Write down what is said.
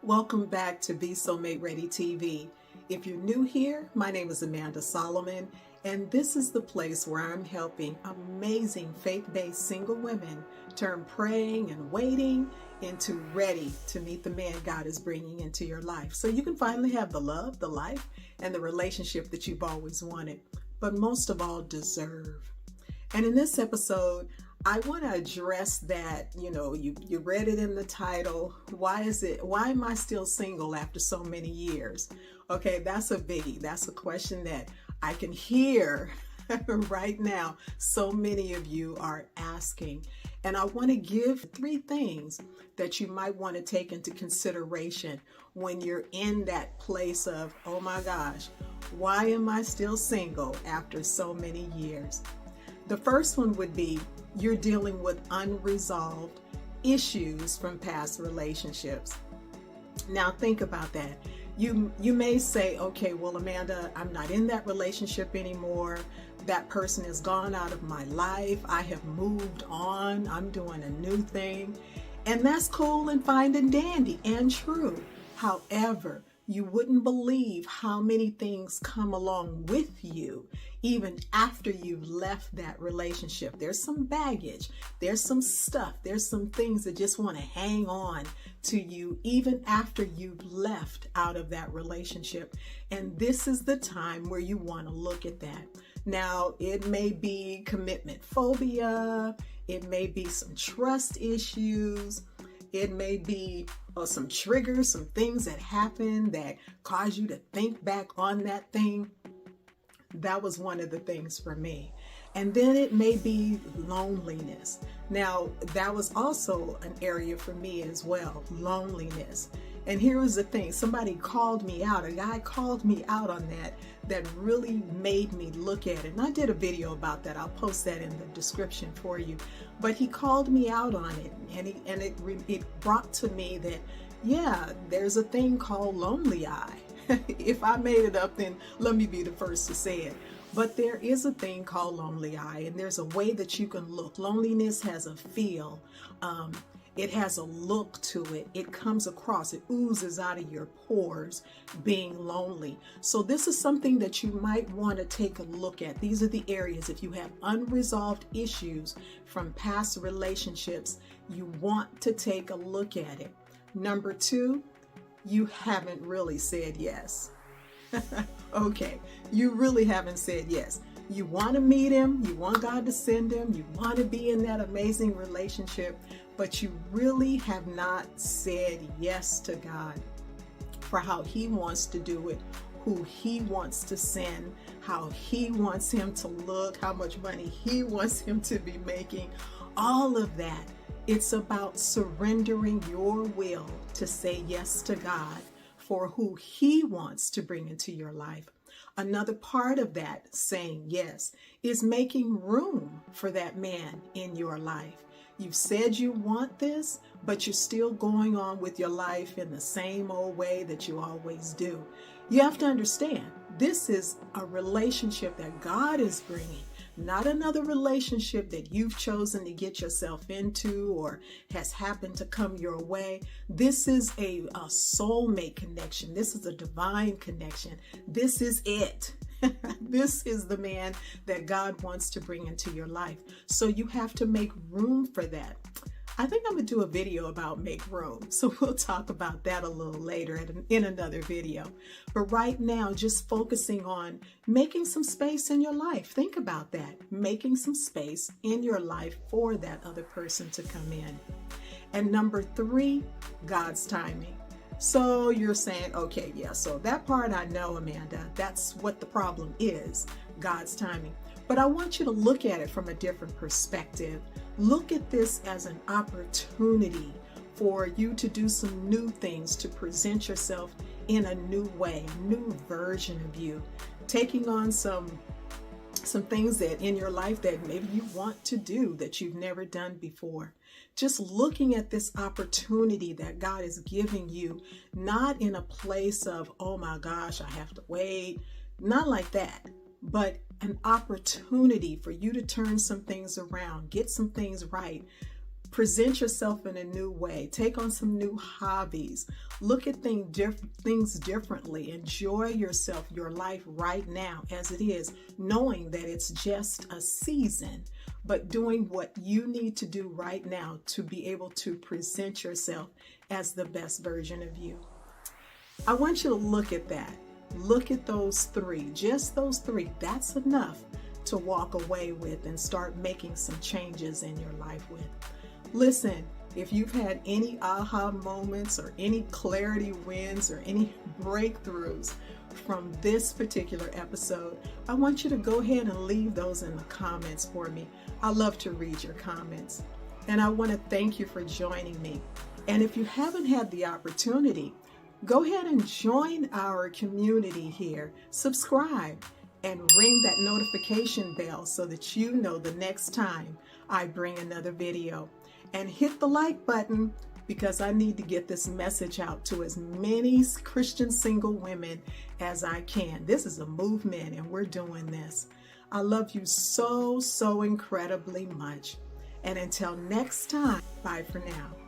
Welcome back to Be Soulmate Ready TV. If you're new here, my name is Amanda Solomon, and this is the place where I'm helping amazing faith-based single women turn praying and waiting into ready to meet the man God is bringing into your life. So you can finally have the love, the life, and the relationship that you've always wanted, but most of all deserve. And in this episode, I want to address that, you read it in the title. Why am I still single after so many years? Okay, that's a biggie. That's a question that I can hear right now. So many of you are asking. And I want to give 3 things that you might want to take into consideration when you're in that place of, oh my gosh, why am I still single after so many years? The first one would be you're dealing with unresolved issues from past relationships. Now think about that. You may say, okay, well, Amanda, I'm not in that relationship anymore. That person has gone out of my life. I have moved on. I'm doing a new thing. And that's cool and fine and dandy and true. However, you wouldn't believe how many things come along with you even after you've left that relationship. There's some baggage, there's some stuff, there's some things that just want to hang on to you even after you've left out of that relationship. And this is the time where you want to look at that. Now, it may be commitment phobia, it may be some trust issues, it may be some triggers, some things that happen that cause you to think back on that thing. That was one of the things for me. And then it may be loneliness. Now, that was also an area for me as well, loneliness. And here was the thing, somebody called me out, a guy called me out on that really made me look at it. And I did a video about that. I'll post that in the description for you. But he called me out on it, and it brought to me that, yeah, there's a thing called lonely eye. If I made it up, then let me be the first to say it. But there is a thing called lonely eye, and there's a way that you can look. Loneliness has a feel. It has a look to it. It comes across, it oozes out of your pores, being lonely. So this is something that you might want to take a look at. These are the areas, if you have unresolved issues from past relationships, you want to take a look at it. Number 2, you haven't really said yes. Okay, you really haven't said yes. You want to meet him, you want God to send him, you want to be in that amazing relationship, but you really have not said yes to God for how he wants to do it, who he wants to send, how he wants him to look, how much money he wants him to be making, all of that. It's about surrendering your will to say yes to God for who he wants to bring into your life. Another part of that saying yes is making room for that man in your life. You've said you want this, but you're still going on with your life in the same old way that you always do. You have to understand, this is a relationship that God is bringing, not another relationship that you've chosen to get yourself into or has happened to come your way. This is a soulmate connection. This is a divine connection. This is it. This is the man that God wants to bring into your life. So you have to make room for that. I think I'm going to do a video about make room. So we'll talk about that a little later in another video. But right now, just focusing on making some space in your life. Think about that. Making some space in your life for that other person to come in. And number 3, God's timing. So you're saying, okay, yeah, so that part I know, Amanda, that's what the problem is, God's timing. But I want you to look at it from a different perspective. Look at this as an opportunity for you to do some new things, to present yourself in a new way, new version of you, taking on some things that in your life that maybe you want to do that you've never done before. Just looking at this opportunity that God is giving you, not in a place of, oh my gosh, I have to wait, not like that, but an opportunity for you to turn some things around, get some things right, Present yourself in a new way. Take on some new hobbies. Look at things differently. Enjoy yourself, your life right now as it is, knowing that it's just a season, but doing what you need to do right now to be able to present yourself as the best version of you. I want you to look at that. Look at those three, just those three. That's enough to walk away with and start making some changes in your life with. Listen, if you've had any aha moments or any clarity wins or any breakthroughs from this particular episode, I want you to go ahead and leave those in the comments for me. I love to read your comments. And I want to thank you for joining me. And if you haven't had the opportunity, go ahead and join our community here. Subscribe and ring that notification bell so that you know the next time I bring another video. And hit the like button because I need to get this message out to as many Christian single women as I can. This is a movement and we're doing this. I love you so incredibly much. And until next time, bye for now.